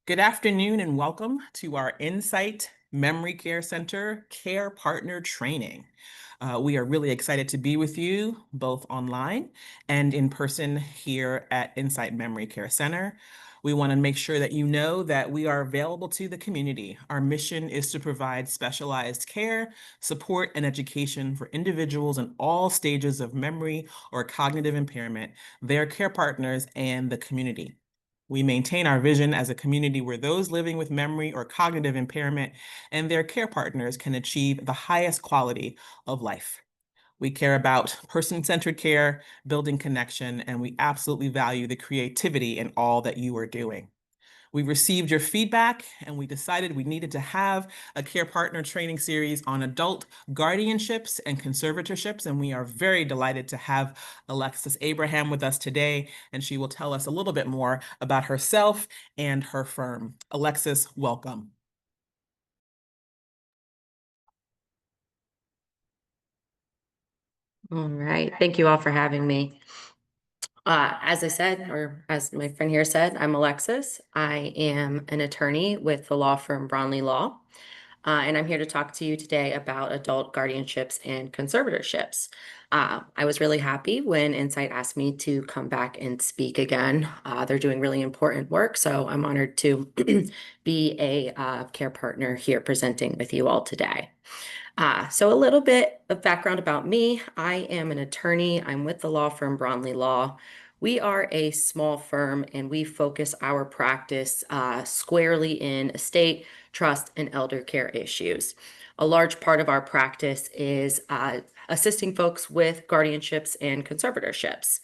Good afternoon and welcome to our Insight Memory Care Center Care Partner Training. We are really excited to be with you both online and in person here at Insight Memory Care Center. We want to make sure that you know that we are available to the community. Our mission is to provide specialized care, support, and education for individuals in all stages of memory or cognitive impairment, their care partners, and the community. We maintain our vision as a community where those living with memory or cognitive impairment and their care partners can achieve the highest quality of life. We care about person-centered care, building connection, and we absolutely value the creativity in all that you are doing. We received your feedback and we decided we needed to have a care partner training series on adult guardianships and conservatorships. And we are very delighted to have Alexis Abraham with us today. And she will tell us a little bit more about herself and her firm. Alexis, welcome. All right. Thank you all for having me. As I said, or as my friend here said, I'm Alexis. I am an attorney with the law firm Bronley Law, and I'm here to talk to you today about adult guardianships and conservatorships. I was really happy when Insight asked me to come back and speak again. They're doing really important work, so I'm honored to be a care partner here presenting with you all today. So a little bit of background about me. I am an attorney. I'm with the law firm Bronley Law. We are a small firm and we focus our practice squarely in estate, trust, and elder care issues. A large part of our practice is assisting folks with guardianships and conservatorships.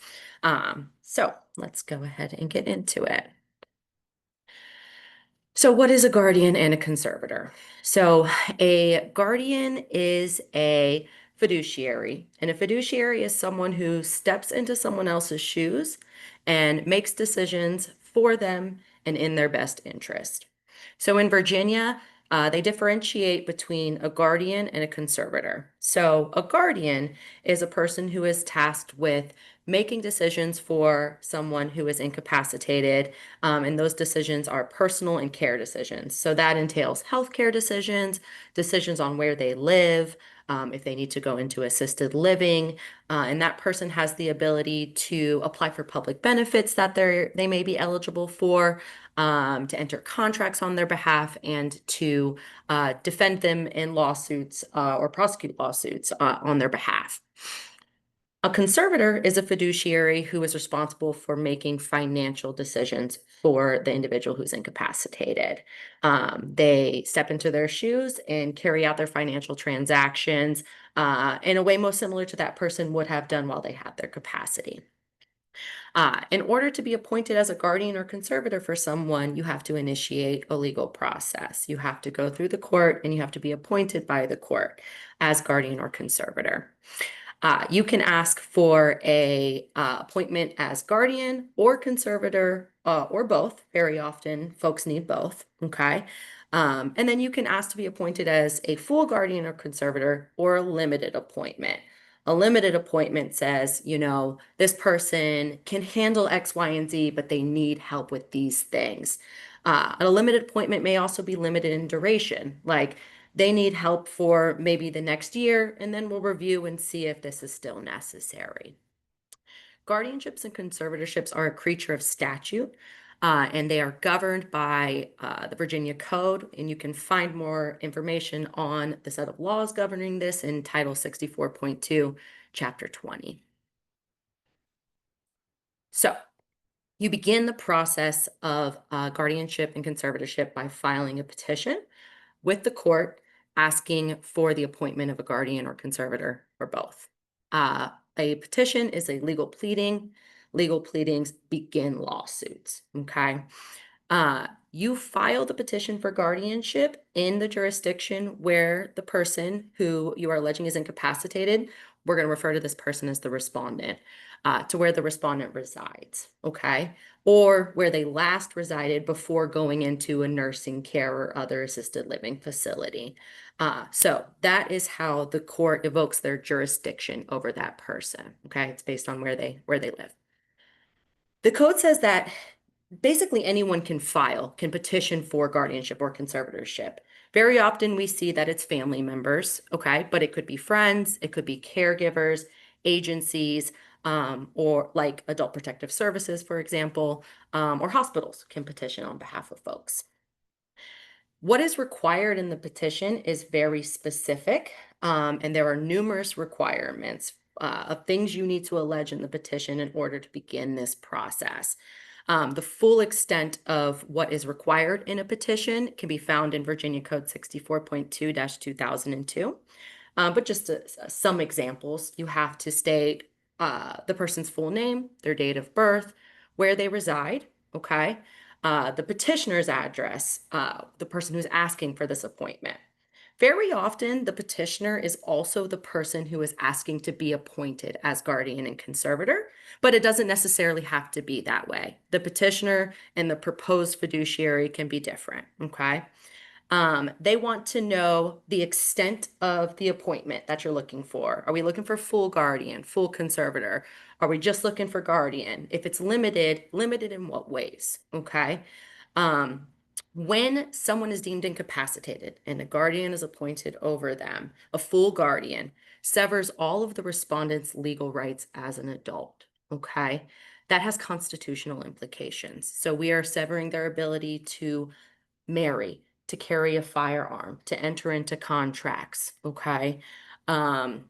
So let's go ahead and get into it. So what is a guardian and a conservator? So a guardian is a fiduciary, and a fiduciary is someone who steps into someone else's shoes and makes decisions for them and in their best interest. So in Virginia, they differentiate between a guardian and a conservator. So a guardian is a person who is tasked with making decisions for someone who is incapacitated, and those decisions are personal and care decisions. So that entails healthcare decisions, decisions on where they live, if they need to go into assisted living, and that person has the ability to apply for public benefits that they may be eligible for, to enter contracts on their behalf, and to defend them in lawsuits or prosecute lawsuits on their behalf. A conservator is a fiduciary who is responsible for making financial decisions for the individual who's incapacitated. They step into their shoes and carry out their financial transactions in a way most similar to that person would have done while they had their capacity. In order to be appointed as a guardian or conservator for someone, you have to initiate a legal process. You have to go through the court and you have to be appointed by the court as guardian or conservator. You can ask for a appointment as guardian or conservator or both. Very often, folks need both, okay? And then you can ask to be appointed as a full guardian or conservator or a limited appointment. A limited appointment says, this person can handle X, Y, and Z, but they need help with these things. A limited appointment may also be limited in duration, like they need help for maybe the next year, and then we'll review and see if this is still necessary. Guardianships and conservatorships are a creature of statute, and they are governed by the Virginia Code, and you can find more information on the set of laws governing this in Title 64.2, Chapter 20. So you begin the process of guardianship and conservatorship by filing a petition with the court asking for the appointment of a guardian or conservator or both. A petition is a legal pleading. Legal pleadings begin lawsuits, okay? You file the petition for guardianship in the jurisdiction where the person who you are alleging is incapacitated. We're going to refer to this person as the respondent, to where the respondent resides, okay? Or where they last resided before going into a nursing care or other assisted living facility. So that is how the court evokes their jurisdiction over that person, okay? It's based on where they live. The code says that basically anyone can petition for guardianship or conservatorship. Very often we see that it's family members, okay, but it could be friends, it could be caregivers, agencies, or like Adult Protective Services, for example, or hospitals can petition on behalf of folks. What is required in the petition is very specific, and there are numerous requirements of things you need to allege in the petition in order to begin this process. The full extent of what is required in a petition can be found in Virginia Code 64.2-2002. But just some examples, you have to state the person's full name, their date of birth, where they reside, okay? The petitioner's address, the person who's asking for this appointment. Very often, the petitioner is also the person who is asking to be appointed as guardian and conservator, but it doesn't necessarily have to be that way. The petitioner and the proposed fiduciary can be different, okay? They want to know the extent of the appointment that you're looking for. Are we looking for full guardian, full conservator? Are we just looking for guardian? If it's limited, limited in what ways? Okay. Um, when someone is deemed incapacitated and a guardian is appointed over them, a full guardian severs all of the respondent's legal rights as an adult. Okay. That has constitutional implications. So we are severing their ability to marry, to carry a firearm, to enter into contracts, okay? Um,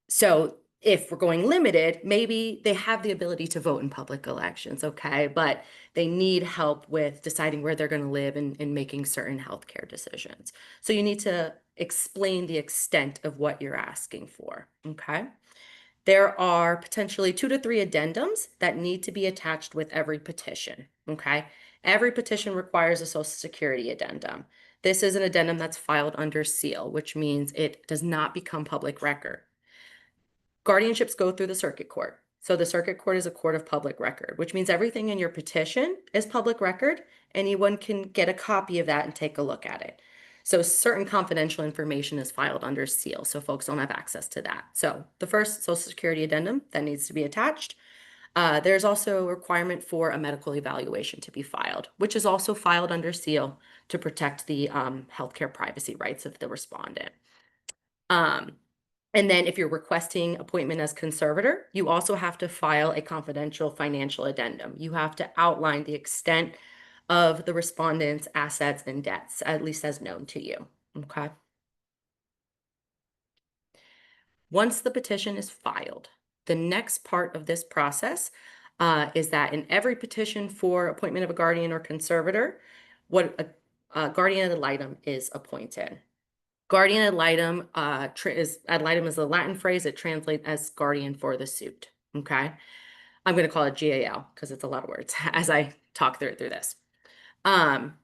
so if we're going limited, maybe they have the ability to vote in public elections, okay? But they need help with deciding where they're going to live and making certain healthcare decisions. So you need to explain the extent of what you're asking for, okay? There are potentially 2 to 3 addendums that need to be attached with every petition, okay? Every petition requires a Social Security addendum. This is an addendum that's filed under seal, which means it does not become public record. Guardianships go through the circuit court. So the circuit court is a court of public record, which means everything in your petition is public record. Anyone can get a copy of that and take a look at it. So certain confidential information is filed under seal, so folks don't have access to that. So the first Social Security addendum that needs to be attached. There's also a requirement for a medical evaluation to be filed, which is also filed under seal to protect the healthcare privacy rights of the respondent. Um, and then if you're requesting appointment as conservator, you also have to file a confidential financial addendum. You have to outline the extent of the respondent's assets and debts, at least as known to you, okay? Once the petition is filed, the next part of this process is that in every petition for appointment of a guardian or conservator, a guardian ad litem is appointed. Guardian ad litem ad litem is a Latin phrase. It translates as guardian for the suit. Okay, I'm going to call it GAL because it's a lot of words as I talk through this.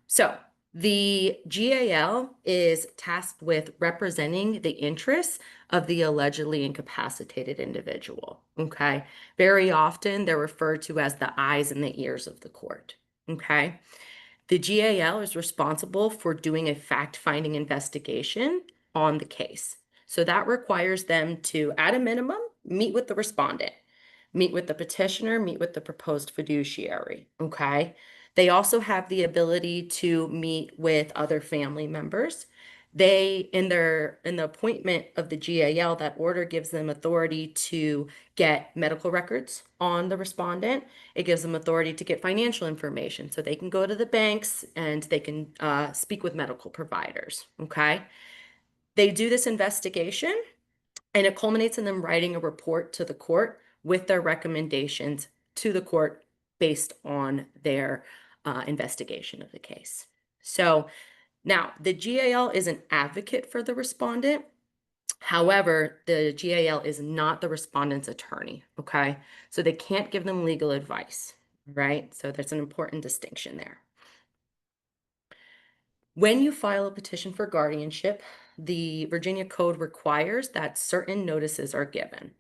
So the GAL is tasked with representing the interests of the allegedly incapacitated individual. Okay, very often they're referred to as the eyes and the ears of the court. Okay. The GAL is responsible for doing a fact-finding investigation on the case. So that requires them to, at a minimum, meet with the respondent, meet with the petitioner, meet with the proposed fiduciary, okay? They also have the ability to meet with other family members. They, in the appointment of the GAL, that order gives them authority to get medical records on the respondent. It gives them authority to get financial information so they can go to the banks and they can speak with medical providers, okay? They do this investigation and it culminates in them writing a report to the court with their recommendations to the court based on their investigation of the case. So now the GAL is an advocate for the respondent. However, the GAL is not the respondent's attorney, okay? So they can't give them legal advice, right? So there's an important distinction there. When you file a petition for guardianship, the Virginia Code requires that certain notices are given.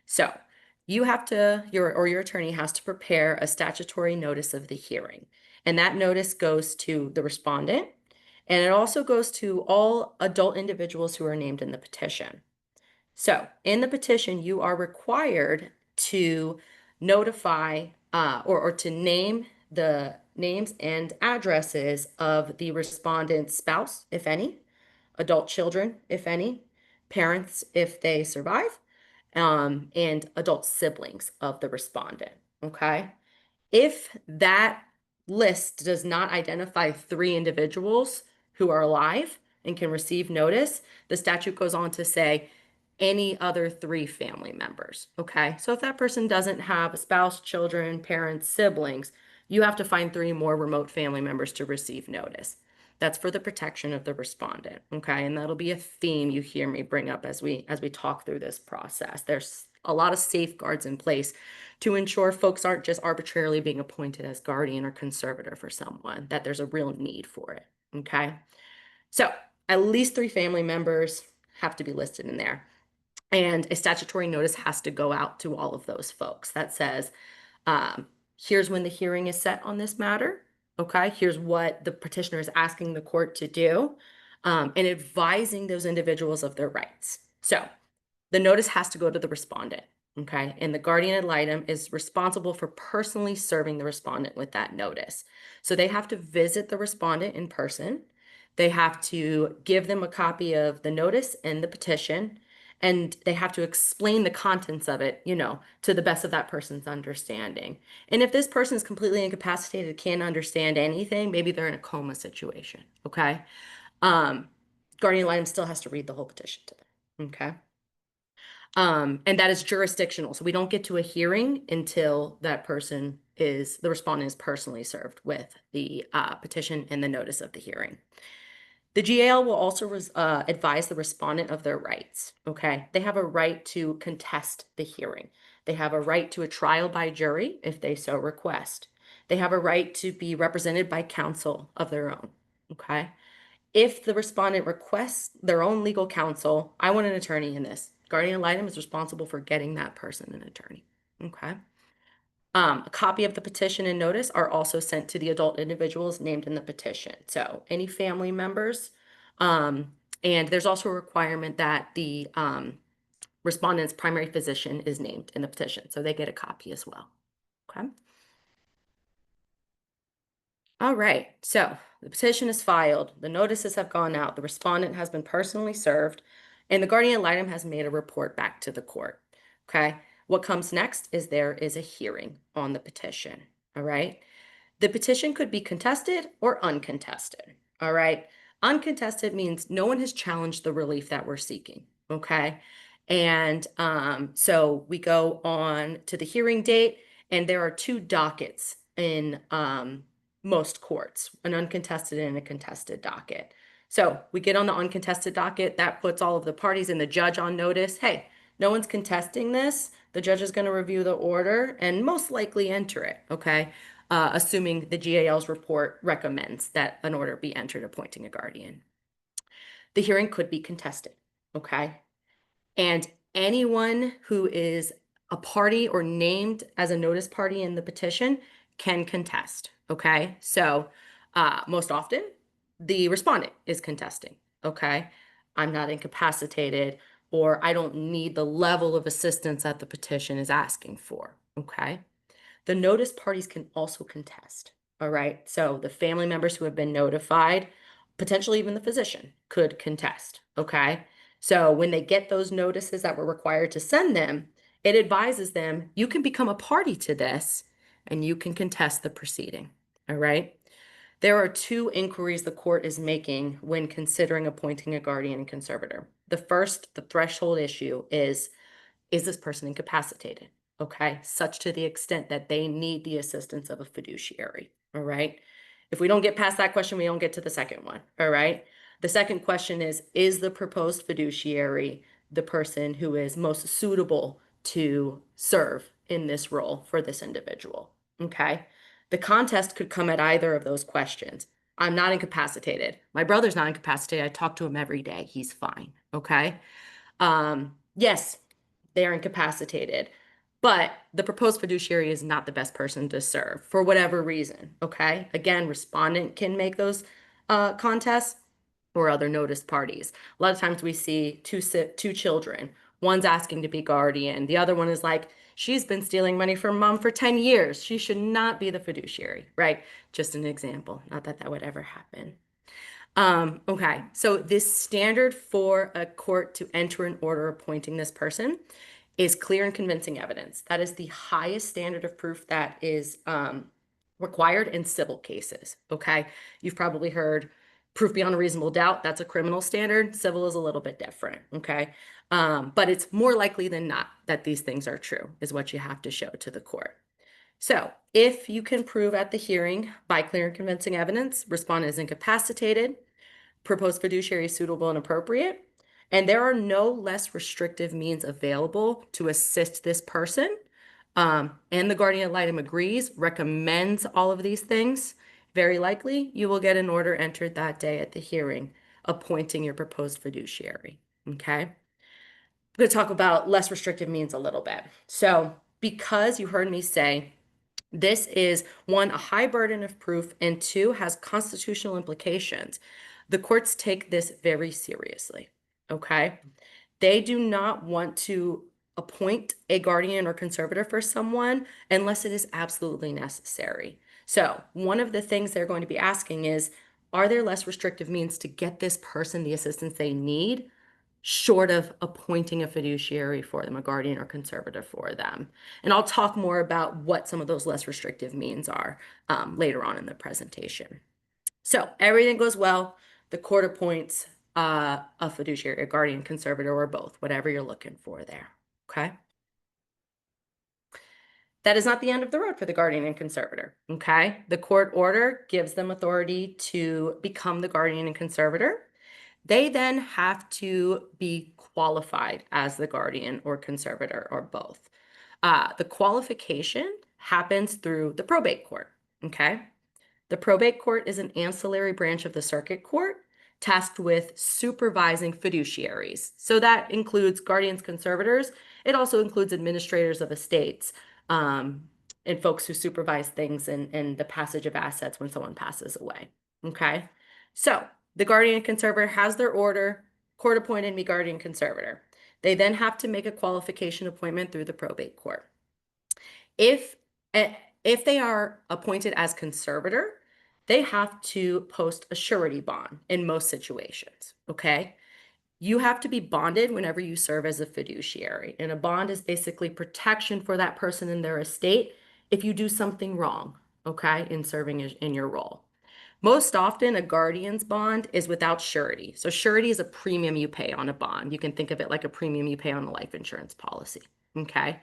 So you have to, your attorney has to prepare a statutory notice of the hearing. And that notice goes to the respondent, and it also goes to all adult individuals who are named in the petition. So in the petition, you are required to notify or to name the names and addresses of the respondent's spouse, if any, adult children, if any, parents, if they survive, and adult siblings of the respondent. Okay. If that list does not identify three individuals who are alive and can receive notice, the statute goes on to say any other three family members. Okay. So if that person doesn't have a spouse, children, parents, siblings, you have to find three more remote family members to receive notice. That's for the protection of the respondent. Okay. And that'll be a theme you hear me bring up as we talk through this process. There's a lot of safeguards in place to ensure folks aren't just arbitrarily being appointed as guardian or conservator for someone, that there's a real need for it. Okay. So at least three family members have to be listed in there. And a statutory notice has to go out to all of those folks that says, um, here's when the hearing is set on this matter. Okay. Here's what the petitioner is asking the court to do, and advising those individuals of their rights. So the notice has to go to the respondent. Okay. And the guardian ad litem is responsible for personally serving the respondent with that notice. So they have to visit the respondent in person. They have to give them a copy of the notice and the petition, and they have to explain the contents of it, to the best of that person's understanding. And if this person is completely incapacitated, can't understand anything, maybe they're in a coma situation. Okay. Um, Guardian ad litem still has to read the whole petition to them. Okay. And that is jurisdictional. So we don't get to a hearing until the respondent is personally served with the petition and the notice of the hearing. The GAL will also advise the respondent of their rights. Okay. They have a right to contest the hearing. They have a right to a trial by jury if they so request. They have a right to be represented by counsel of their own. Okay. If the respondent requests their own legal counsel, I want an attorney in this. Guardian ad litem is responsible for getting that person an attorney. Okay. A copy of the petition and notice are also sent to the adult individuals named in the petition. So any family members, and there's also a requirement that the respondent's primary physician is named in the petition. So they get a copy as well. Okay. All right, so the petition is filed, the notices have gone out, the respondent has been personally served, and the guardian ad litem has made a report back to the court. Okay, what comes next is there is a hearing on the petition. All right, the petition could be contested or uncontested. All right, uncontested means no one has challenged the relief that we're seeking. Okay, and so we go on to the hearing date, and there are two dockets in most courts, an uncontested and a contested docket. So we get on the uncontested docket, that puts all of the parties and the judge on notice. Hey, no one's contesting this. The judge is going to review the order and most likely enter it. Okay. Assuming the GAL's report recommends that an order be entered appointing a guardian. The hearing could be contested. Okay. And anyone who is a party or named as a notice party in the petition can contest. Okay. So most often the respondent is contesting. Okay. I'm not incapacitated, or I don't need the level of assistance that the petition is asking for. Okay. The notice parties can also contest. All right. So the family members who have been notified, potentially even the physician, could contest. Okay. So when they get those notices that we're required to send them, it advises them, you can become a party to this and you can contest the proceeding. All right. There are two inquiries the court is making when considering appointing a guardian and conservator. The first, the threshold issue is this person incapacitated? Okay, such to the extent that they need the assistance of a fiduciary. All right. If we don't get past that question, we don't get to the second one. All right. The second question is the proposed fiduciary the person who is most suitable to serve in this role for this individual? Okay. The contest could come at either of those questions. I'm not incapacitated. My brother's not incapacitated. I talk to him every day. He's fine. Okay. Yes, they are incapacitated, but the proposed fiduciary is not the best person to serve for whatever reason. Okay. Again, respondent can make those contests or other noticed parties. A lot of times we see two children One's asking to be guardian. The other one is like, she's been stealing money from mom for 10 years. She should not be the fiduciary, right? Just an example. Not that that would ever happen. Okay, so this standard for a court to enter an order appointing this person is clear and convincing evidence. That is the highest standard of proof that is required in civil cases. Okay, you've probably heard proof beyond a reasonable doubt. That's a criminal standard. Civil is a little bit different. Okay, but it's more likely than not that these things are true, is what you have to show to the court. So, if you can prove at the hearing by clear and convincing evidence, respondent is incapacitated, proposed fiduciary is suitable and appropriate, and there are no less restrictive means available to assist this person, and the guardian ad litem agrees, recommends all of these things, very likely you will get an order entered that day at the hearing appointing your proposed fiduciary. Okay? I'm going to talk about less restrictive means a little bit. So, because you heard me say this is one, a high burden of proof, and two, has constitutional implications. The courts take this very seriously, okay? They do not want to appoint a guardian or conservator for someone unless it is absolutely necessary. So, one of the things they're going to be asking is, are there less restrictive means to get this person the assistance they need, short of appointing a fiduciary for them, a guardian or conservator for them? And I'll talk more about what some of those less restrictive means are later on in the presentation. So everything goes well. The court appoints a fiduciary, a guardian, conservator, or both, whatever you're looking for there. Okay. That is not the end of the road for the guardian and conservator. Okay. The court order gives them authority to become the guardian and conservator. They then have to be qualified as the guardian or conservator or both. The qualification happens through the probate court. Okay. The probate court is an ancillary branch of the circuit court tasked with supervising fiduciaries. So that includes guardians, conservators. It also includes administrators of estates and folks who supervise things and the passage of assets when someone passes away. Okay. So the guardian and conservator has their order, court appointed me guardian conservator. They then have to make a qualification appointment through the probate court. If they are appointed as conservator, they have to post a surety bond in most situations, okay? You have to be bonded whenever you serve as a fiduciary, and a bond is basically protection for that person in their estate if you do something wrong, okay, in serving in your role. Most often, a guardian's bond is without surety. So surety is a premium you pay on a bond. You can think of it like a premium you pay on a life insurance policy, okay?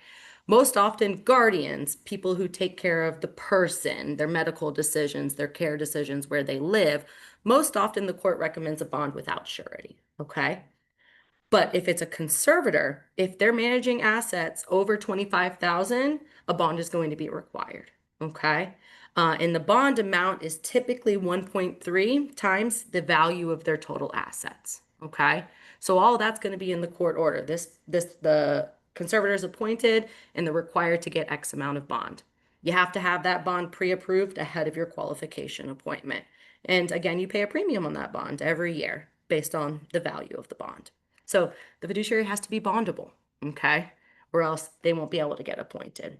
Most often, guardians, people who take care of the person, their medical decisions, their care decisions, where they live, most often the court recommends a bond without surety, okay? But if it's a conservator, if they're managing assets over 25,000, a bond is going to be required, okay? And the bond amount is typically 1.3 times the value of their total assets, okay? So all that's going to be in the court order. The conservator is appointed and they're required to get X amount of bond. You have to have that bond pre-approved ahead of your qualification appointment. And again, you pay a premium on that bond every year based on the value of the bond. So the fiduciary has to be bondable, okay? Or else they won't be able to get appointed.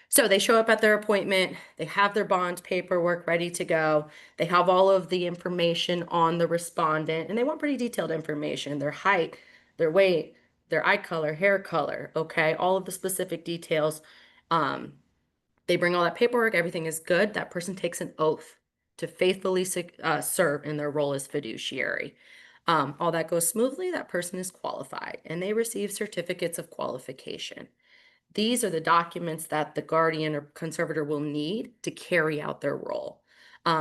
So they show up at their appointment, they have their bond paperwork ready to go, they have all of the information on the respondent, and they want pretty detailed information, their height, their weight, their eye color, hair color, okay? All of the specific details. They bring all that paperwork, everything is good. That person takes an oath to faithfully serve in their role as fiduciary. All that goes smoothly, that person is qualified, and they receive certificates of qualification. These are the documents that the guardian or conservator will need to carry out their role.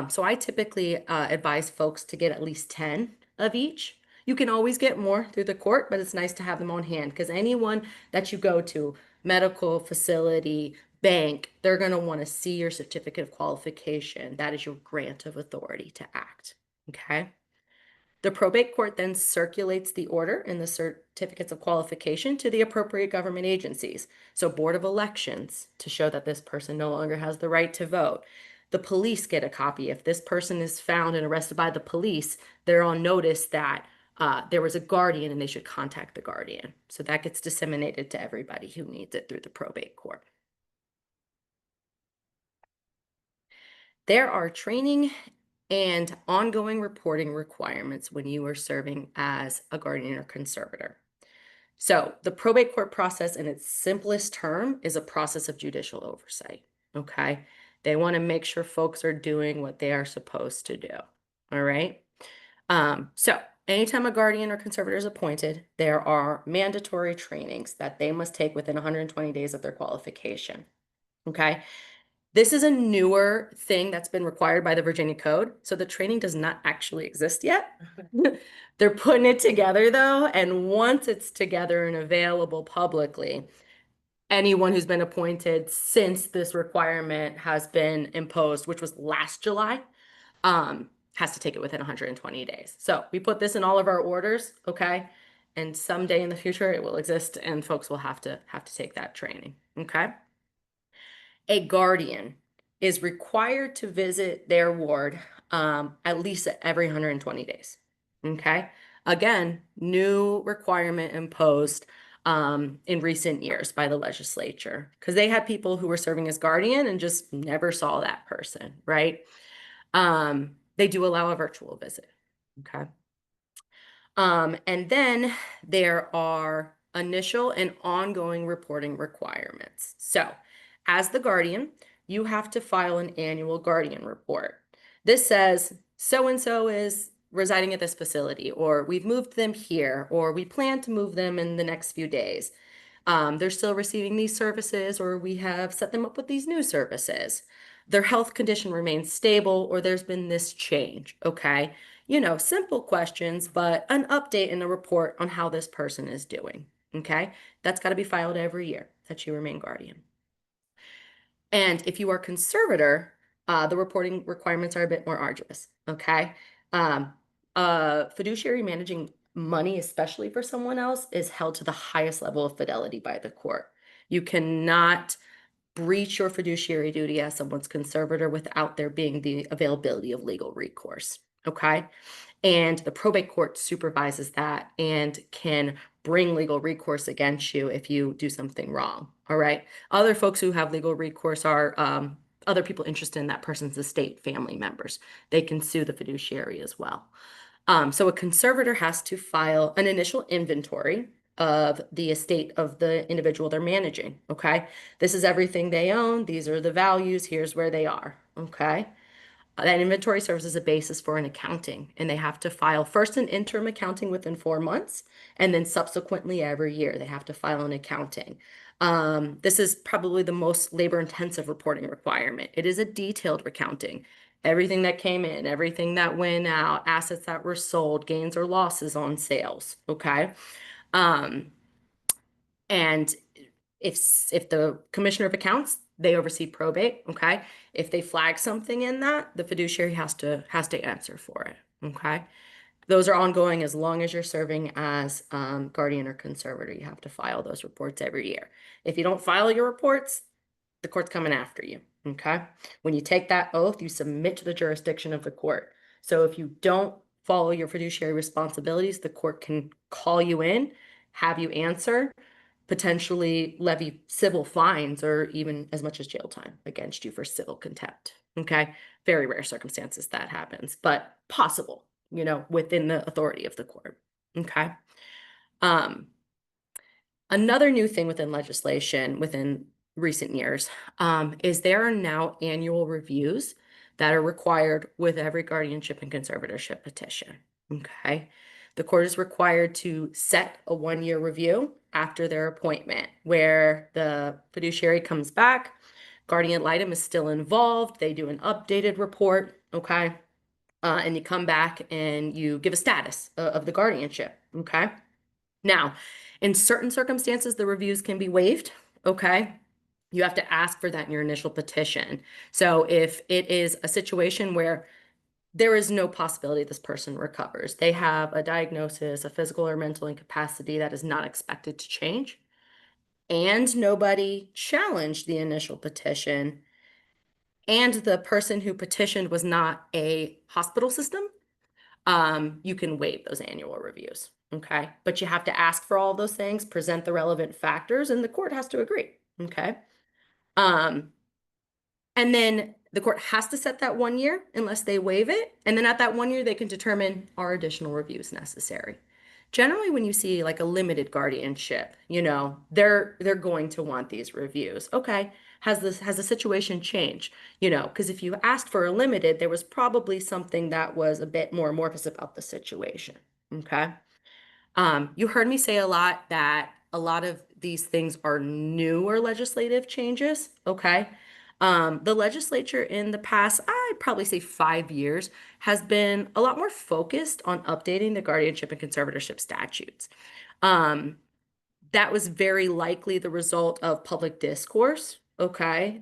So I typically advise folks to get at least 10 of each. You can always get more through the court, but it's nice to have them on hand because anyone that you go to, medical facility, bank, they're going to want to see your certificate of qualification. That is your grant of authority to act. Okay. The probate court then circulates the order and the certificates of qualification to the appropriate government agencies. So Board of Elections, to show that this person no longer has the right to vote. The police get a copy. If this person is found and arrested by the police, they're on notice that there was a guardian and they should contact the guardian. So that gets disseminated to everybody who needs it through the probate court. There are training and ongoing reporting requirements when you are serving as a guardian or conservator. So, the probate court process, in its simplest term, is a process of judicial oversight. Okay. They want to make sure folks are doing what they are supposed to do. All right. So, anytime a guardian or conservator is appointed, there are mandatory trainings that they must take within 120 days of their qualification. Okay. This is a newer thing that's been required by the Virginia Code. So the training does not actually exist yet. They're putting it together though. And once it's together and available publicly, anyone who's been appointed since this requirement has been imposed, which was last July, has to take it within 120 days. So we put this in all of our orders, okay? And someday in the future it will exist and folks will have to take that training, okay? A guardian is required to visit their ward at least every 120 days. Okay. Again, new requirement imposed in recent years by the legislature because they had people who were serving as guardian and just never saw that person, right? They do allow a virtual visit. Okay. And then there are initial and ongoing reporting requirements. So, as the guardian, you have to file an annual guardian report. This says so and so is residing at this facility, or we've moved them here, or we plan to move them in the next few days. They're still receiving these services, or we have set them up with these new services. Their health condition remains stable, or there's been this change. Okay. Simple questions, but an update in the report on how this person is doing. Okay. That's got to be filed every year that you remain guardian. And if you are conservator, the reporting requirements are a bit more arduous. Okay. Fiduciary managing money, especially for someone else, is held to the highest level of fidelity by the court. You cannot breach your fiduciary duty as someone's conservator without there being the availability of legal recourse. Okay. And the probate court supervises that and can bring legal recourse against you if you do something wrong. All right. Other folks who have legal recourse are other people interested in that person's estate, family members. They can sue the fiduciary as well. So a conservator has to file an initial inventory of the estate of the individual they're managing. Okay. This is everything they own. These are the values. Here's where they are. Okay. That inventory serves as a basis for an accounting, and they have to file first an interim accounting within 4 months, and then subsequently every year they have to file an accounting. This is probably the most labor-intensive reporting requirement. It is a detailed accounting. Everything that came in, everything that went out, assets that were sold, gains or losses on sales, okay? And if the commissioner of accounts, they oversee probate, okay? If they flag something in that, the fiduciary has to answer for it, okay? Those are ongoing as long as you're serving as guardian or conservator. You have to file those reports every year. If you don't file your reports, the court's coming after you, okay? When you take that oath, you submit to the jurisdiction of the court. So if you don't follow your fiduciary responsibilities, the court can call you in, have you answer, potentially levy civil fines or even as much as jail time against you for civil contempt. Okay. Very rare circumstances that happens, but possible, within the authority of the court. Okay. Another new thing within legislation within recent years is there are now annual reviews that are required with every guardianship and conservatorship petition. Okay. The court is required to set a 1-year review after their appointment where the fiduciary comes back, guardian litem is still involved, they do an updated report, okay? And you come back and you give a status of the guardianship, okay? Now, in certain circumstances, the reviews can be waived, okay? You have to ask for that in your initial petition. So if it is a situation where there is no possibility this person recovers, they have a diagnosis, a physical or mental incapacity that is not expected to change, and nobody challenged the initial petition, and the person who petitioned was not a hospital system, you can waive those annual reviews. Okay. But you have to ask for all those things, present the relevant factors, and the court has to agree. Okay. Um, and then the court has to set that 1 year unless they waive it. And then at that 1 year, they can determine are additional reviews necessary. Generally, when you see like a limited guardianship, they're going to want these reviews. Okay, has the situation changed? Because if you asked for a limited, there was probably something that was a bit more amorphous about the situation. Okay. You heard me say a lot that a lot of these things are newer legislative changes. Okay. The legislature in the past, I'd probably say 5 years, has been a lot more focused on updating the guardianship and conservatorship statutes. Um, that was very likely the result of public discourse. Okay.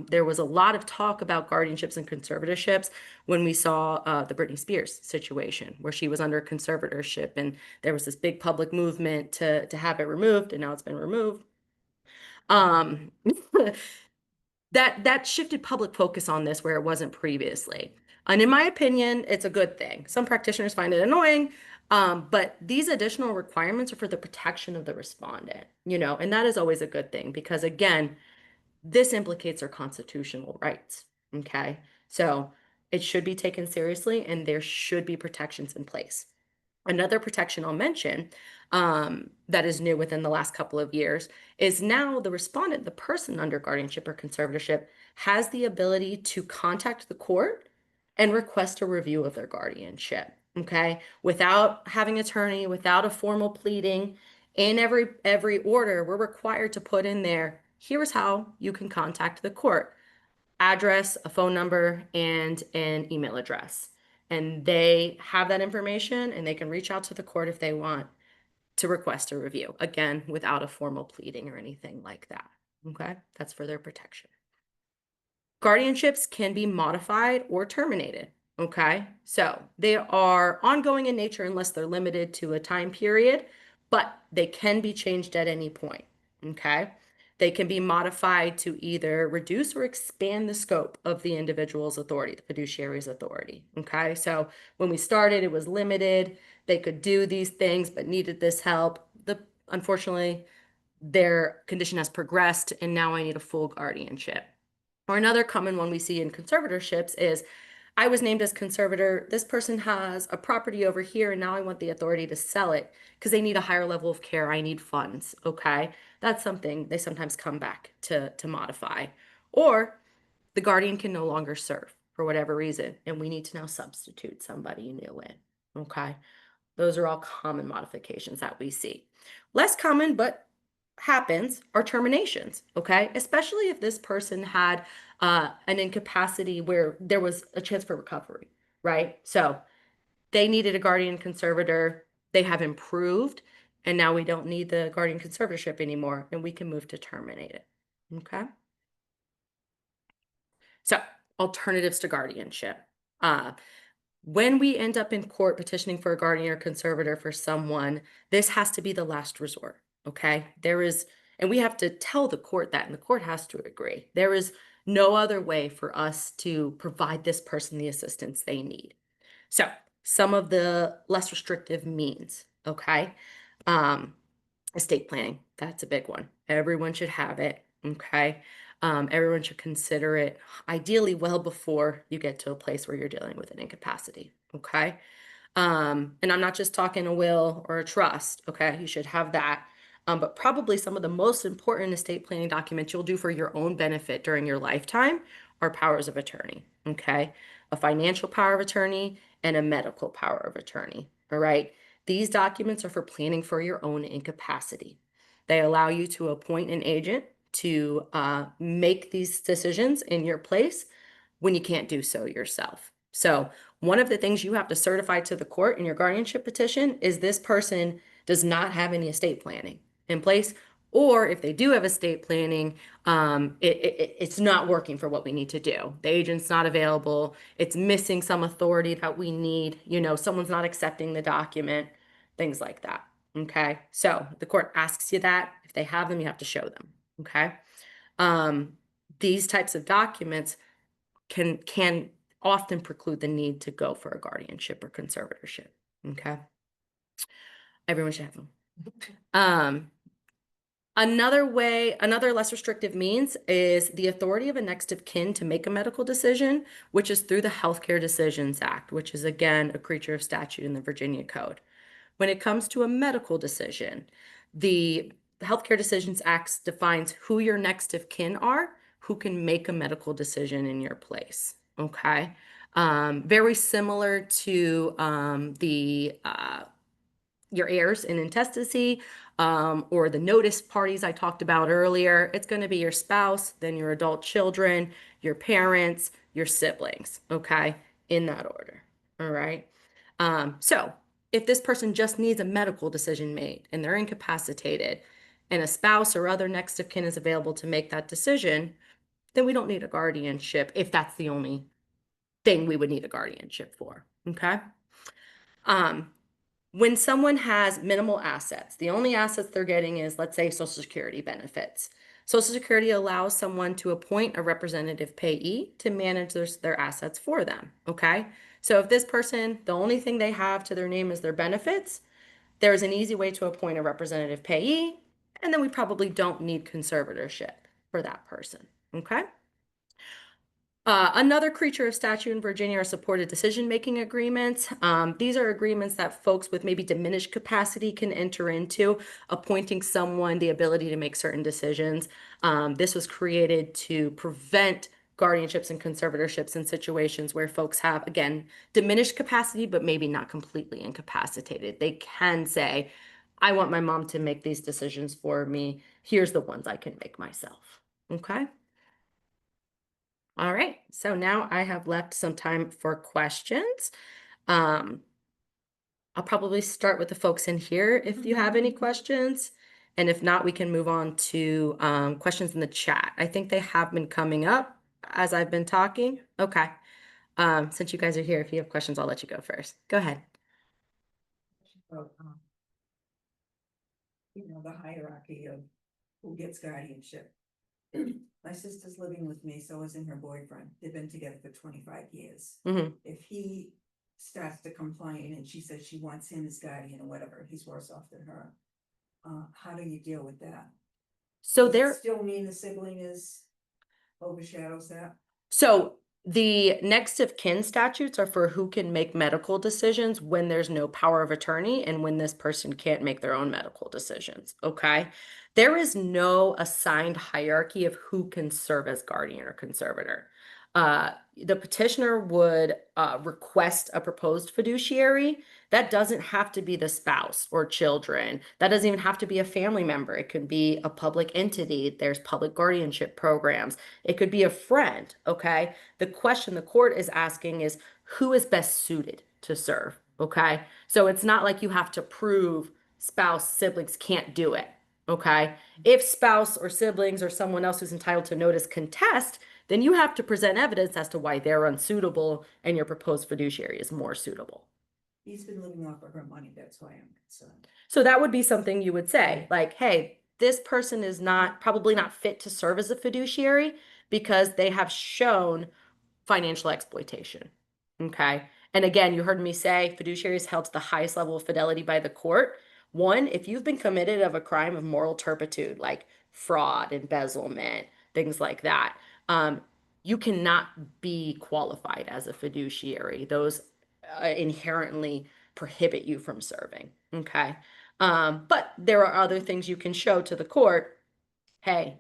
There was a lot of talk about guardianships and conservatorships when we saw the Britney Spears situation where she was under conservatorship and there was this big public movement to have it removed, and now it's been removed. Um, that shifted public focus on this where it wasn't previously. And in my opinion, it's a good thing. Some practitioners find it annoying, but these additional requirements are for the protection of the respondent, and that is always a good thing because, again, this implicates their constitutional rights. Okay. So it should be taken seriously and there should be protections in place. Another protection I'll mention that is new within the last couple of years is now the respondent, the person under guardianship or conservatorship, has the ability to contact the court and request a review of their guardianship. Okay, without having attorney, without a formal pleading, in every order, we're required to put in there, here's how you can contact the court: address, a phone number, and an email address. And they have that information and they can reach out to the court if they want to request a review. Again, without a formal pleading or anything like that. Okay, that's for their protection. Guardianships can be modified or terminated. Okay, so they are ongoing in nature unless they're limited to a time period, but they can be changed at any point. Okay, they can be modified to either reduce or expand the scope of the individual's authority, the fiduciary's authority. Okay, so when we started, it was limited. They could do these things, but needed this help. Unfortunately, their condition has progressed, and now I need a full guardianship. Or another common one we see in conservatorships is, I was named as conservator. This person has a property over here, and now I want the authority to sell it because they need a higher level of care. I need funds. Okay. That's something they sometimes come back to modify. Or the guardian can no longer serve for whatever reason, and we need to now substitute somebody new in. Okay. Those are all common modifications that we see. Less common, but happens, are terminations, okay? Especially if this person had an incapacity where there was a chance for recovery, right? So they needed a guardian conservator, they have improved, and now we don't need the guardian conservatorship anymore, and we can move to terminate it, okay? So alternatives to guardianship. When we end up in court petitioning for a guardian or conservator for someone, this has to be the last resort. Okay. And we have to tell the court that, and the court has to agree. There is no other way for us to provide this person the assistance they need. So, some of the less restrictive means, okay? Um, Estate planning, that's a big one. Everyone should have it, okay? Everyone should consider it ideally well before you get to a place where you're dealing with an incapacity, okay? And I'm not just talking a will or a trust, okay? You should have that. But probably some of the most important estate planning documents you'll do for your own benefit during your lifetime are powers of attorney, okay? A financial power of attorney and a medical power of attorney, all right? These documents are for planning for your own incapacity. They allow you to appoint an agent to make these decisions in your place when you can't do so yourself. So one of the things you have to certify to the court in your guardianship petition is this person does not have any estate planning in place, or if they do have estate planning, it's not working for what we need to do. The agent's not available. It's missing some authority that we need. Someone's not accepting the document, things like that. Okay. So the court asks you that. If they have them, you have to show them. Okay. These types of documents can often preclude the need to go for a guardianship or conservatorship. Okay. Everyone should have them. Another less restrictive means is the authority of a next of kin to make a medical decision, which is through the Healthcare Decisions Act, which is again a creature of statute in the Virginia Code. When it comes to a medical decision, the Healthcare Decisions Act defines who your next of kin are, who can make a medical decision in your place. Okay. Very similar to the your heirs in intestacy, or the notice parties I talked about earlier. It's going to be your spouse, then your adult children, your parents, your siblings, okay, in that order. All right. So if this person just needs a medical decision made and they're incapacitated, and a spouse or other next of kin is available to make that decision, then we don't need a guardianship if that's the only thing we would need a guardianship for. Okay. Um, when someone has minimal assets, the only assets they're getting is, let's say, Social Security benefits. Social Security allows someone to appoint a representative payee to manage their assets for them. Okay. So if this person, the only thing they have to their name is their benefits, there's an easy way to appoint a representative payee. And then we probably don't need conservatorship for that person. Okay. Another creature of statute in Virginia are supported decision-making agreements. These are agreements that folks with maybe diminished capacity can enter into, appointing someone the ability to make certain decisions. This was created to prevent guardianships and conservatorships in situations where folks have, again, diminished capacity, but maybe not completely incapacitated. They can say, I want my mom to make these decisions for me. Here's the ones I can make myself. Okay. All right, so now I have left some time for questions. Um, I'll probably start with the folks in here if you have any questions. And if not, we can move on to questions in the chat. I think they have been coming up as I've been talking. Okay. Since you guys are here, if you have questions, I'll let you go first. Go ahead. About, the hierarchy of who gets guardianship. My sister's living with me, so is her boyfriend. They've been together for 25 years. Mhm. If he starts to complain and she says she wants him as guardian or whatever, he's worse off than her. How do you deal with that? So Does it there, still mean the sibling is overshadows that? So the next of kin statutes are for who can make medical decisions when there's no power of attorney and when this person can't make their own medical decisions. Okay. There is no assigned hierarchy of who can serve as guardian or conservator. The petitioner would request a proposed fiduciary. That doesn't have to be the spouse or children. That doesn't even have to be a family member. It could be a public entity. There's public guardianship programs. It could be a friend, okay? The question the court is asking is who is best suited to serve, okay? So it's not like you have to prove spouse, siblings can't do it, okay? If spouse or siblings or someone else who's entitled to notice contest, then you have to present evidence as to why they're unsuitable and your proposed fiduciary is more suitable. He's been living off of her money, that's why I'm concerned. So that would be something you would say, like, hey, this person is probably not fit to serve as a fiduciary because they have shown financial exploitation. Okay. And again, you heard me say fiduciary is held to the highest level of fidelity by the court. One, if you've been committed of a crime of moral turpitude, like fraud, embezzlement, things like that, you cannot be qualified as a fiduciary. Those inherently prohibit you from serving. Okay. But there are other things you can show to the court. Hey,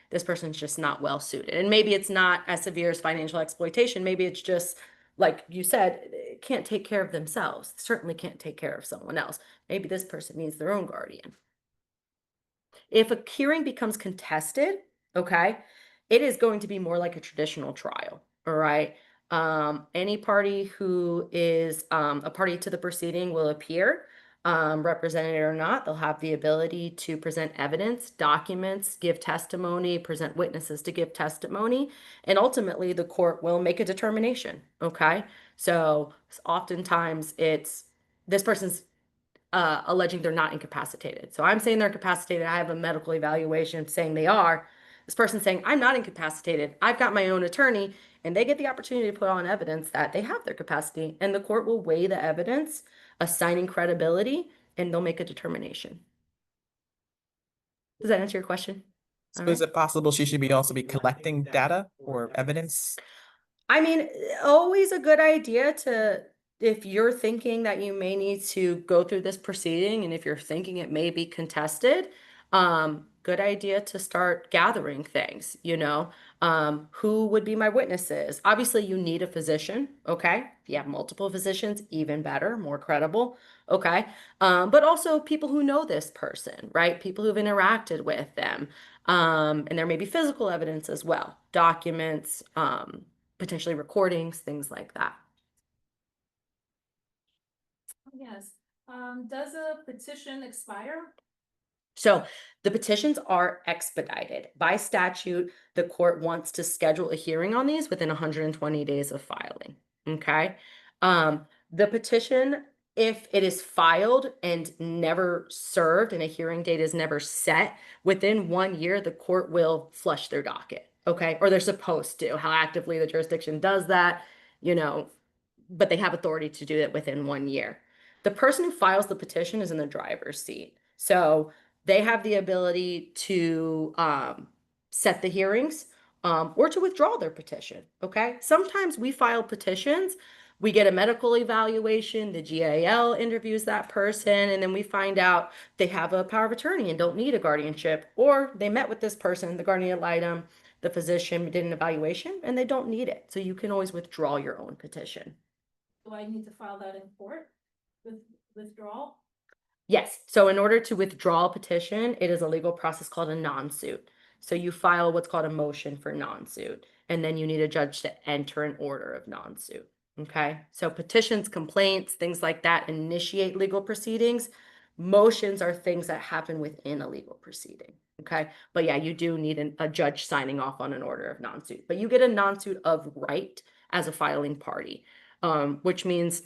this person's just not well suited. And maybe it's not as severe as financial exploitation. Maybe it's just, like you said, can't take care of themselves. Certainly can't take care of someone else. Maybe this person needs their own guardian. If a hearing becomes contested, okay, it is going to be more like a traditional trial, all right? Any party who is a party to the proceeding will appear, represented or not. They'll have the ability to present evidence, documents, give testimony, present witnesses to give testimony, and ultimately the court will make a determination, okay? So oftentimes it's this person's alleging they're not incapacitated. So I'm saying they're incapacitated. I have a medical evaluation saying they are. This person's saying, I'm not incapacitated. I've got my own attorney, and they get the opportunity to put on evidence that they have their capacity, and the court will weigh the evidence, assigning credibility, and they'll make a determination. Does that answer your question? So All is right. it possible she should also be collecting data or evidence? I mean, always a good idea to, if you're thinking that you may need to go through this proceeding and if you're thinking it may be contested, good idea to start gathering things, who would be my witnesses? Obviously, you need a physician, okay? If you have multiple physicians, even better, more credible, okay? But also people who know this person, right? People who've interacted with them. And there may be physical evidence as well, documents, potentially recordings, things like that. Yes. Does a petition expire? So the petitions are expedited. By statute, the court wants to schedule a hearing on these within 120 days of filing. Okay. The petition, if it is filed and never served and a hearing date is never set, within 1 year, the court will flush their docket. Okay. Or they're supposed to. How actively the jurisdiction does that, but they have authority to do it within 1 year. The person who files the petition is in the driver's seat. So they have the ability to set the hearings or to withdraw their petition. Okay. Sometimes we file petitions, we get a medical evaluation, the GAL interviews that person, and then we find out they have a power of attorney and don't need a guardianship, or they met with this person, the guardian ad litem, the physician did an evaluation, and they don't need it. So you can always withdraw your own petition. Do I need to file that in court with withdrawal? Yes. So in order to withdraw a petition, it is a legal process called a non-suit. So you file what's called a motion for non-suit, and then you need a judge to enter an order of non-suit. Okay. So petitions, complaints, things like that initiate legal proceedings. Motions are things that happen within a legal proceeding. Okay. But yeah, you do need a judge signing off on an order of non-suit, but you get a non-suit of right as a filing party, which means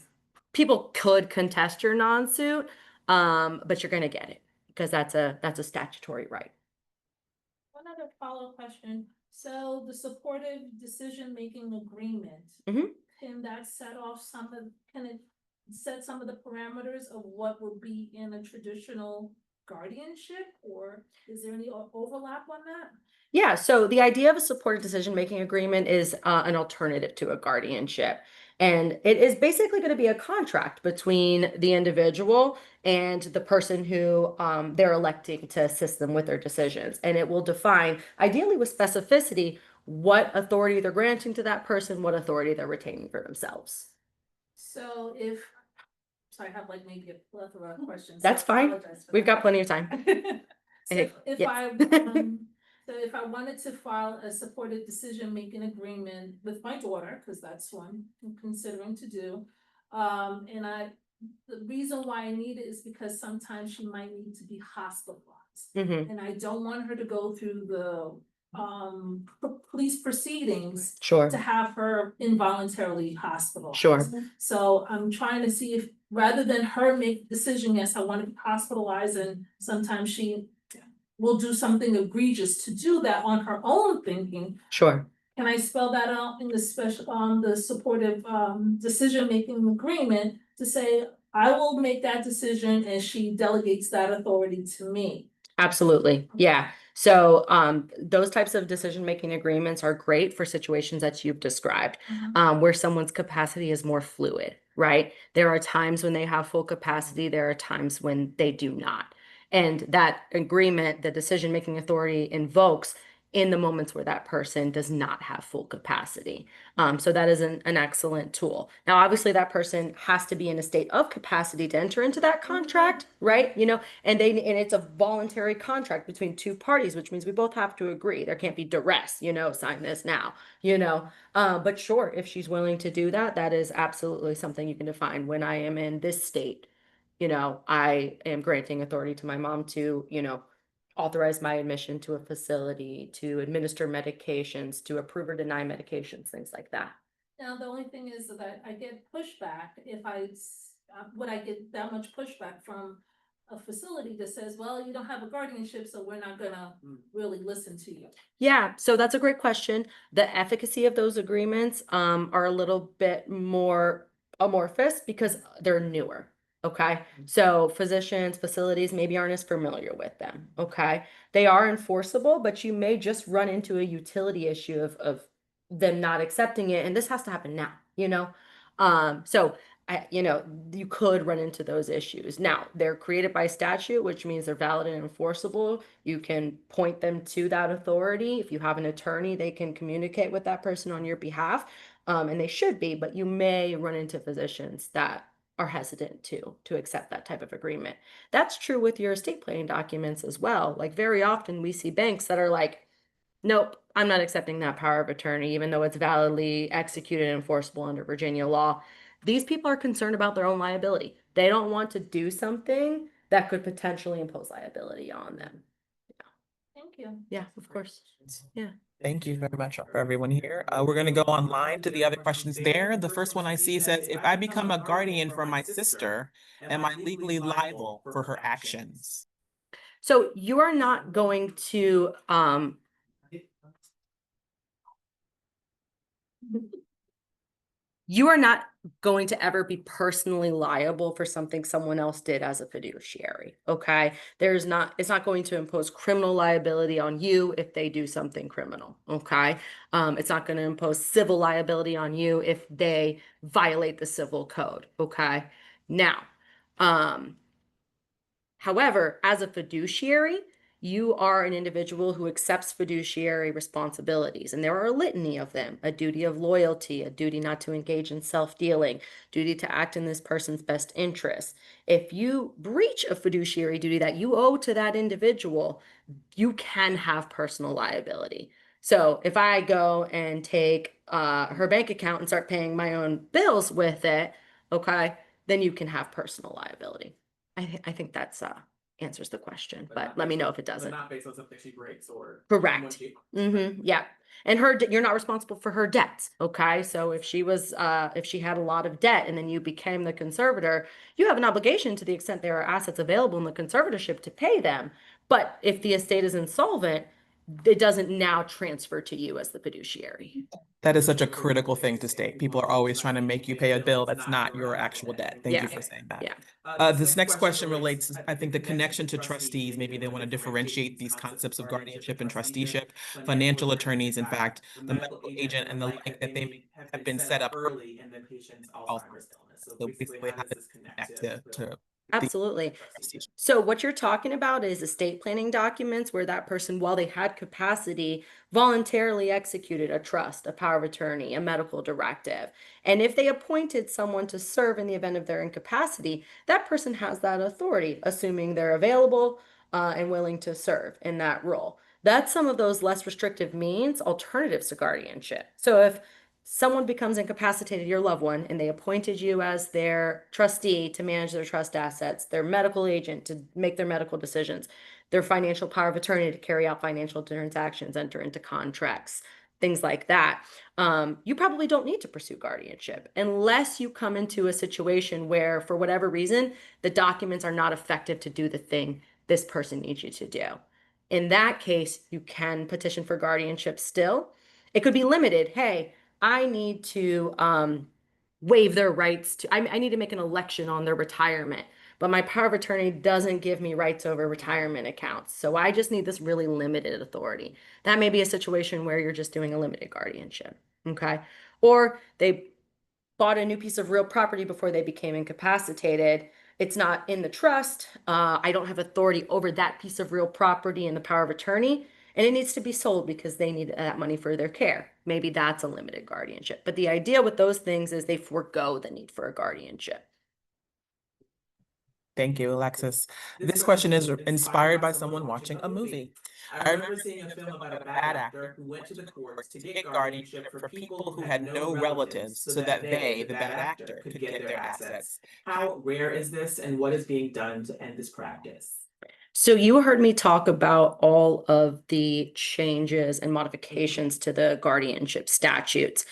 people could contest your non-suit, but you're going to get it because that's a statutory right. One other follow-up question. So the supportive decision-making agreement, Mhm. can that set off can it set some of the parameters of what would be in a traditional guardianship, or is there any overlap on that? Yeah, so the idea of a supported decision-making agreement is an alternative to a guardianship. And it is basically going to be a contract between the individual and the person who they're electing to assist them with their decisions. And it will define, ideally with specificity, what authority they're granting to that person, what authority they're retaining for themselves. So I have like maybe a plethora of questions. That's so I fine. apologize for We've that. got plenty of time. So Yes. if I wanted to file a supported decision-making agreement with my daughter, because that's one I'm considering to do. The reason why I need it is because sometimes she might need to be hospitalized. Mhm. And I don't want her to go through the police proceedings Sure. to have her involuntarily hospitalized. Sure. So I'm trying to see if, rather than her make the decision, yes, I want to be hospitalized, and sometimes she will do something egregious to do that on her own thinking. Sure. Can I spell that out in the the supportive decision-making agreement to say, I will make that decision and she delegates that authority to me? Absolutely. Yeah. So those types of decision-making agreements are great for situations that you've described, where someone's capacity is more fluid, right? There are times when they have full capacity. There are times when they do not. And that agreement, the decision-making authority invokes in the moments where that person does not have full capacity. So that is an excellent tool. Now, obviously, that person has to be in a state of capacity to enter into that contract, right? And it's a voluntary contract between two parties, which means we both have to agree. There can't be duress, sign this now, But sure, if she's willing to do that, that is absolutely something you can define. When I am in this state, I am granting authority to my mom to, authorize my admission to a facility, to administer medications, to approve or deny medications, things like that. Now, the only thing is that I get pushback if would I get that much pushback from a facility that says, well, you don't have a guardianship, so we're not gonna really listen to you? Yeah, so that's a great question. The efficacy of those agreements are a little bit more amorphous because they're newer. Okay. So physicians, facilities maybe aren't as familiar with them. Okay. They are enforceable, but you may just run into a utility issue of them not accepting it. And this has to happen now, you know? So you could run into those issues. Now, they're created by statute, which means they're valid and enforceable. You can point them to that authority. If you have an attorney, they can communicate with that person on your behalf, and they should be, but you may run into physicians that are hesitant to accept that type of agreement. That's true with your estate planning documents as well. Like very often we see banks that are like, nope, I'm not accepting that power of attorney, even though it's validly executed and enforceable under Virginia law. These people are concerned about their own liability. They don't want to do something that could potentially impose liability on them. Thank you. Yeah, of course. Yeah. Thank you very much for everyone here. We're going to go online to the other questions there. The first one I see says, if I become a guardian for my sister, am I legally liable for her actions? So you are not going to you are not going to ever be personally liable for something someone else did as a fiduciary. Okay. It's not going to impose criminal liability on you if they do something criminal. Okay. It's not going to impose civil liability on you if they violate the civil code. Okay. Now, however, as a fiduciary, you are an individual who accepts fiduciary responsibilities, and there are a litany of them: a duty of loyalty, a duty not to engage in self-dealing, duty to act in this person's best interest. If you breach a fiduciary duty that you owe to that individual, you can have personal liability. So if I go and take her bank account and start paying my own bills with it, okay, then you can have personal liability. I think that's answers the question, but let me know if it doesn't. But not based on something she breaks or. Correct. Yeah. And you're not responsible for her debts. Okay. So if she had a lot of debt and then you became the conservator, you have an obligation to the extent there are assets available in the conservatorship to pay them. But if the estate is insolvent, it doesn't now transfer to you as the fiduciary. That is such a critical thing to state. People are always trying to make you pay a bill that's not your actual debt. Thank you for saying that. Yeah. This next question relates, I think, the connection to trustees. Maybe they want to differentiate these concepts of guardianship and trusteeship. Financial attorneys, in fact, the medical agent and the like, that they may have been set up early in the patient's Alzheimer's illness. So basically how does this connect to Absolutely. trusteeship? So what you're talking about is estate planning documents where that person, while they had capacity, voluntarily executed a trust, a power of attorney, a medical directive. And if they appointed someone to serve in the event of their incapacity, that person has that authority, assuming they're available and willing to serve in that role. That's some of those less restrictive means, alternatives to guardianship. So if someone becomes incapacitated, your loved one, and they appointed you as their trustee to manage their trust assets, their medical agent to make their medical decisions, their financial power of attorney to carry out financial transactions, enter into contracts, things like that, you probably don't need to pursue guardianship unless you come into a situation where, for whatever reason, the documents are not effective to do the thing this person needs you to do. In that case, you can petition for guardianship still. It could be limited. Hey, I need to waive their rights to, I need to make an election on their retirement, but my power of attorney doesn't give me rights over retirement accounts. So I just need this really limited authority. That may be a situation where you're just doing a limited guardianship. Okay. Or they bought a new piece of real property before they became incapacitated. It's not in the trust. I don't have authority over that piece of real property and the power of attorney. And it needs to be sold because they need that money for their care. Maybe that's a limited guardianship. But the idea with those things is they forego the need for a guardianship. Thank you, Alexis. This question is inspired by someone watching a movie. I remember seeing a film about a bad actor who went to the courts to get guardianship for people who had no relatives so that they, the bad actor, could get their assets. How rare is this and what is being done to end this practice? So you heard me talk about all of the changes and modifications to the guardianship statutes.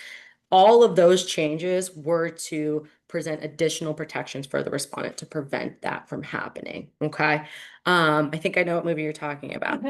All of those changes were to present additional protections for the respondent to prevent that from happening. Okay. I think I know what movie you're talking about.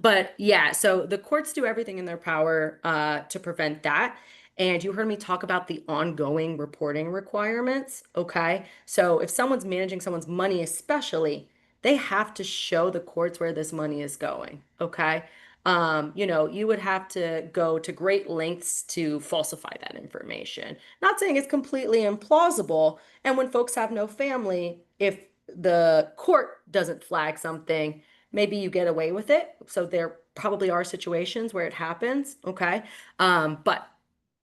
But yeah, so the courts do everything in their power to prevent that. And you heard me talk about the ongoing reporting requirements. Okay. So if someone's managing someone's money, especially, they have to show the courts where this money is going. Okay. You would have to go to great lengths to falsify that information. Not saying it's completely implausible. And when folks have no family, if the court doesn't flag something, maybe you get away with it. So there probably are situations where it happens. Okay. But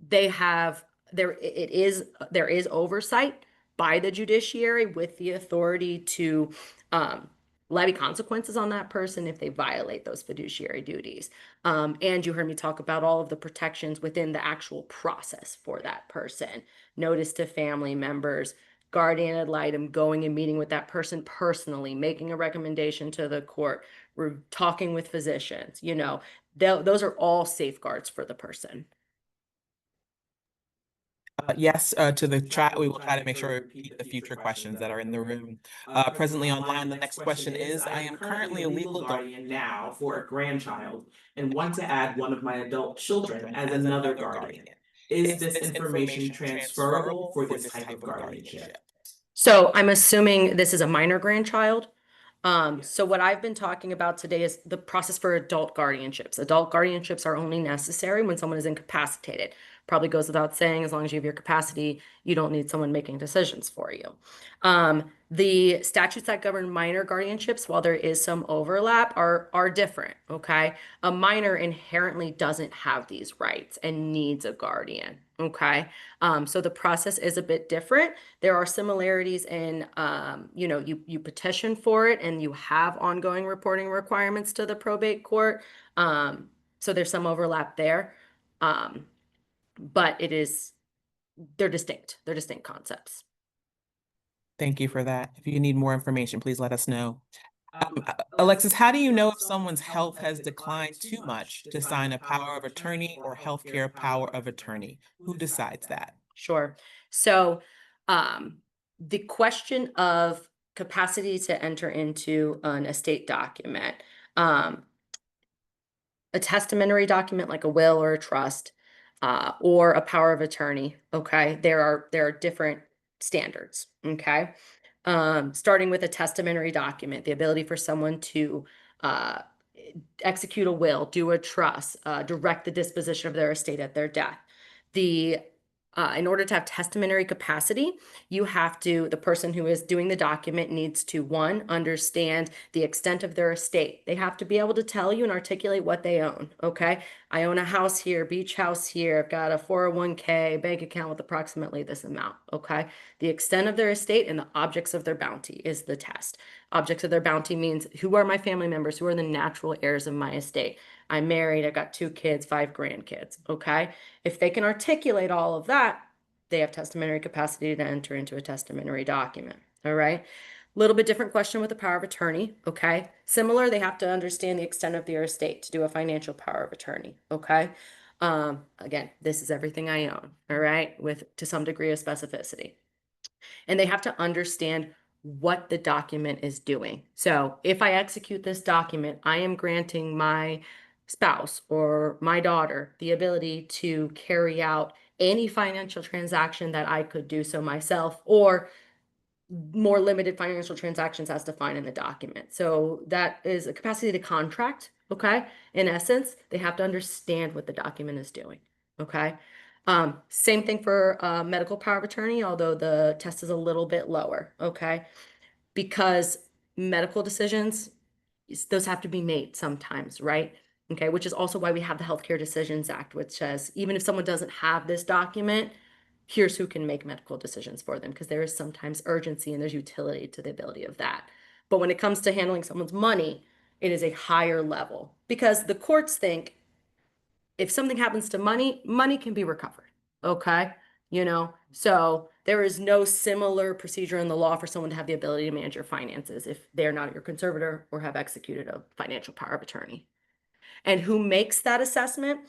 they have there is oversight by the judiciary with the authority to um, levy consequences on that person if they violate those fiduciary duties. And you heard me talk about all of the protections within the actual process for that person. Notice to family members, guardian ad litem, going and meeting with that person personally, making a recommendation to the court, talking with physicians, those are all safeguards for the person. Yes, to the chat, we will try to make sure we repeat the future questions that are in the room. Presently online, the next question is, I am currently a legal guardian now for a grandchild and want to add one of my adult children as another guardian. Is this information transferable for this type of guardianship? So I'm assuming this is a minor grandchild. Yes. So what I've been talking about today is the process for adult guardianships. Adult guardianships are only necessary when someone is incapacitated. Probably goes without saying, as long as you have your capacity, you don't need someone making decisions for you. The statutes that govern minor guardianships, while there is some overlap, are different, okay? A minor inherently doesn't have these rights and needs a guardian, okay? So the process is a bit different. There are similarities in, you petition for it and you have ongoing reporting requirements to the probate court. So there's some overlap there. But they're distinct. They're distinct concepts. Thank you for that. If you need more information, please let us know. Alexis, how do you know if someone's health has declined too much to sign a power of attorney or healthcare power of attorney? Who decides that? Sure. So, the question of capacity to enter into an estate document, a testamentary document like a will or a trust, or a power of attorney. Okay, there are different standards. Okay, starting with a testamentary document, the ability for someone to uh, execute a will, do a trust, direct the disposition of their estate at their death. The In order to have testamentary capacity, the person who is doing the document needs to, one, understand the extent of their estate. They have to be able to tell you and articulate what they own. Okay. I own a house here, beach house here. I've got a 401k bank account with approximately this amount. Okay. The extent of their estate and the objects of their bounty is the test. Objects of their bounty means who are my family members? Who are the natural heirs of my estate? I'm married. I've got 2 kids, 5 grandkids. Okay. If they can articulate all of that, they have testamentary capacity to enter into a testamentary document. All right. Little bit different question with the power of attorney. Okay. Similar, they have to understand the extent of their estate to do a financial power of attorney. Okay. Again, this is everything I own. All right. With to some degree of specificity. And they have to understand what the document is doing. So if I execute this document, I am granting my spouse or my daughter the ability to carry out any financial transaction that I could do so myself, or more limited financial transactions as defined in the document. So that is a capacity to contract. Okay. In essence, they have to understand what the document is doing. Okay. Same thing for medical power of attorney, although the test is a little bit lower. Okay. Because medical decisions, those have to be made sometimes, right? Okay. Which is also why we have the Healthcare Decisions Act, which says even if someone doesn't have this document, here's who can make medical decisions for them, because there is sometimes urgency and there's utility to the ability of that. But when it comes to handling someone's money, it is a higher level, because the courts think if something happens to money, money can be recovered. Okay. So there is no similar procedure in the law for someone to have the ability to manage your finances if they're not your conservator or have executed a financial power of attorney. And who makes that assessment?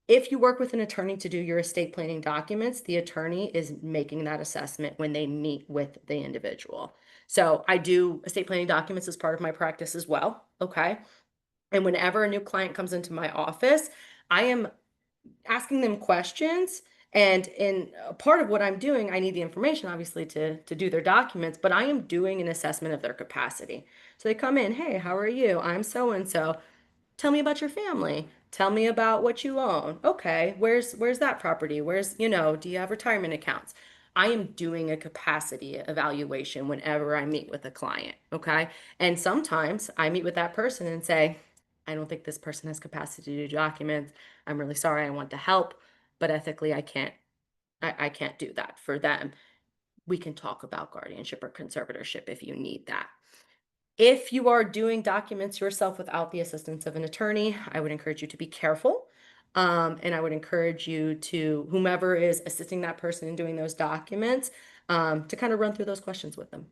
If you work with an attorney to do your estate planning documents, the attorney is making that assessment when they meet with the individual. So I do estate planning documents as part of my practice as well, okay? And whenever a new client comes into my office, I am asking them questions. And in a part of what I'm doing, I need the information, obviously, to do their documents, but I am doing an assessment of their capacity. So they come in, hey, how are you? I'm so and so. Tell me about your family. Tell me about what you own. Okay, where's that property? Where's, do you have retirement accounts? I am doing a capacity evaluation whenever I meet with a client, okay? And sometimes I meet with that person and say, I don't think this person has capacity to do documents. I'm really sorry, I want to help, but ethically I can't do that for them. We can talk about guardianship or conservatorship if you need that. If you are doing documents yourself without the assistance of an attorney, I would encourage you to be careful. And I would encourage you to, whomever is assisting that person in doing those documents, to kind of run through those questions with them.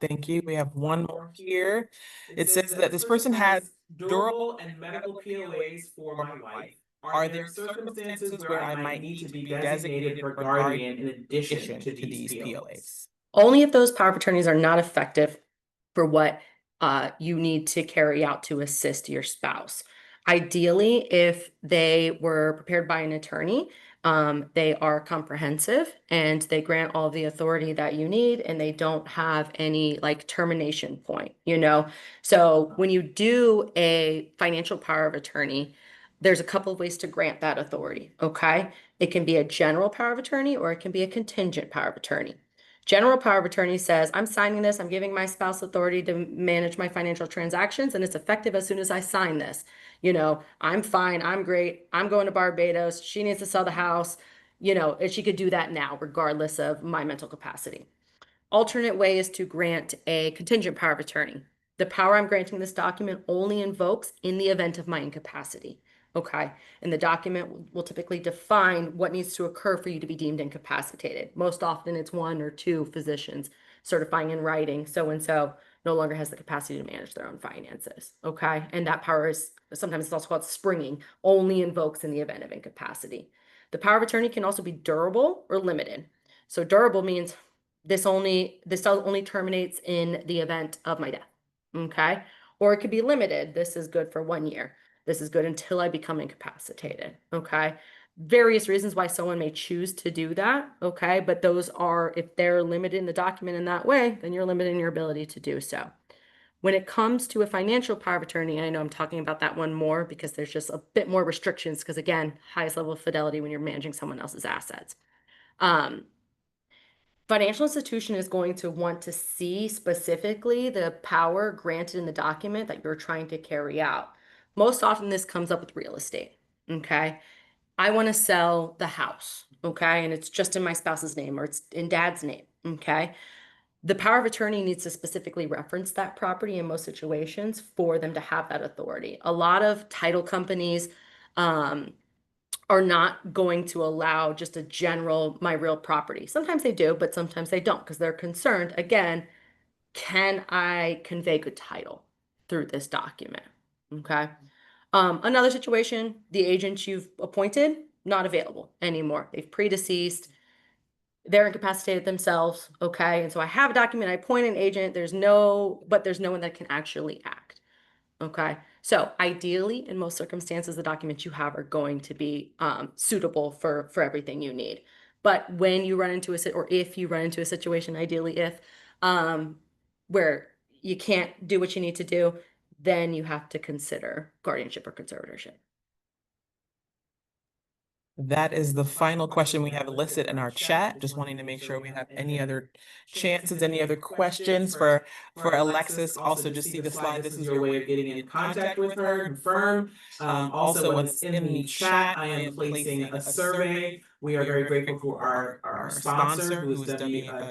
Thank you. We have one more here. It says that this person has durable and medical POAs for my wife. Are there circumstances where I might need to be designated for guardian in addition to these POAs? Only if those power of attorneys are not effective for what you need to carry out to assist your spouse. Ideally, if they were prepared by an attorney, they are comprehensive and they grant all the authority that you need, and they don't have any like termination point, So when you do a financial power of attorney, there's a couple of ways to grant that authority, okay? It can be a general power of attorney or it can be a contingent power of attorney. General power of attorney says, I'm signing this, I'm giving my spouse authority to manage my financial transactions, and it's effective as soon as I sign this. I'm fine, I'm great, I'm going to Barbados, she needs to sell the house, and she could do that now, regardless of my mental capacity. Alternate way is to grant a contingent power of attorney. The power I'm granting this document only invokes in the event of my incapacity. Okay, and the document will typically define what needs to occur for you to be deemed incapacitated. Most often it's one or two physicians certifying in writing so-and-so no longer has the capacity to manage their own finances. Okay, and that power is sometimes it's also called springing, only invokes in the event of incapacity. The power of attorney can also be durable or limited. So durable means this only terminates in the event of my death. Okay, or it could be limited. This is good for 1 year. This is good until I become incapacitated, okay? Various reasons why someone may choose to do that, okay? But those are, if they're limited in the document in that way, then you're limited in your ability to do so. When it comes to a financial power of attorney, I know I'm talking about that one more because there's just a bit more restrictions because again, highest level of fidelity when you're managing someone else's assets. Financial institution is going to want to see specifically the power granted in the document that you're trying to carry out. Most often this comes up with real estate, okay? I want to sell the house, okay? And it's just in my spouse's name or it's in dad's name, okay? The power of attorney needs to specifically reference that property in most situations for them to have that authority. A lot of title companies are not going to allow just a general my real property. Sometimes they do, but sometimes they don't because they're concerned, again, can I convey good title through this document? Okay. Another situation, the agent you've appointed, not available anymore. They've predeceased, they're incapacitated themselves. Okay. And so I have a document, I appoint an agent, there's no one that can actually act. Okay. So ideally, in most circumstances, the documents you have are going to be suitable for everything you need. But when you run into if you run into a situation, ideally if where you can't do what you need to do, then you have to consider guardianship or conservatorship. That is the final question we have listed in our chat. Just wanting to make sure we have any other chances, any other questions for Alexis. Also, just see the slide. This is your way of getting in contact with her, confirm. Also, what's in the chat, I am placing a survey. We are very grateful for our sponsor, who is AARP.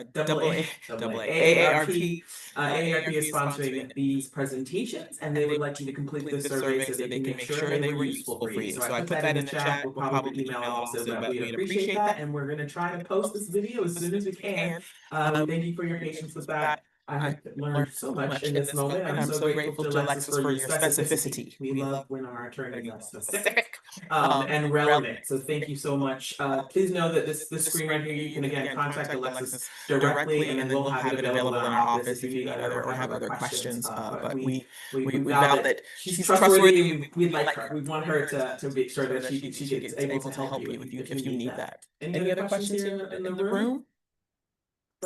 AARP is sponsoring these presentations, and they would like you to complete the survey so they can make sure they were useful for you. So I put that in the chat. We'll probably email also, but we'd appreciate that. And we're going to try to post this video as soon as we can. Thank you for your patience with that. I learned so much in this moment. I'm so grateful to Alexis for your specificity. We love when our attorneys are specific and relevant. So thank you so much. Please know that this screen right here, you can again contact Alexis directly, and then we'll have it available in our office if you need other or have other questions. But we vow that she's trustworthy. We'd like her. We want her to make sure that she gets able to help you if you need that. Any other questions here in the room?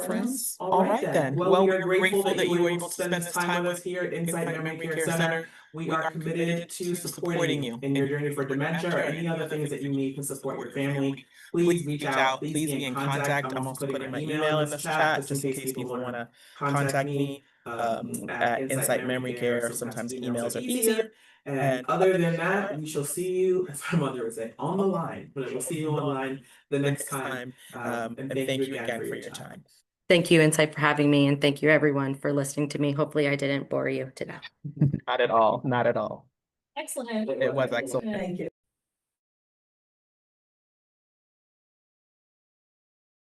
Friends? All right then. Well, we are grateful that you were able to spend this time with us here at Insight Memory Care Center. We are committed to supporting you in your journey for dementia or any other things that you need to support your family. Please reach out. Please be in contact. I'm also putting my email in the chat just in case people want to contact me at Insight Memory Care. Sometimes emails are easier. And other than that, we shall see you, as my mother would say, on the line. But we'll see you online the next time. And thank you again for your time. Thank you, Insight, for having me, and thank you, everyone, for listening to me. Hopefully, I didn't bore you to death. Not at all. Not at all. Excellent. It was excellent. Thank you.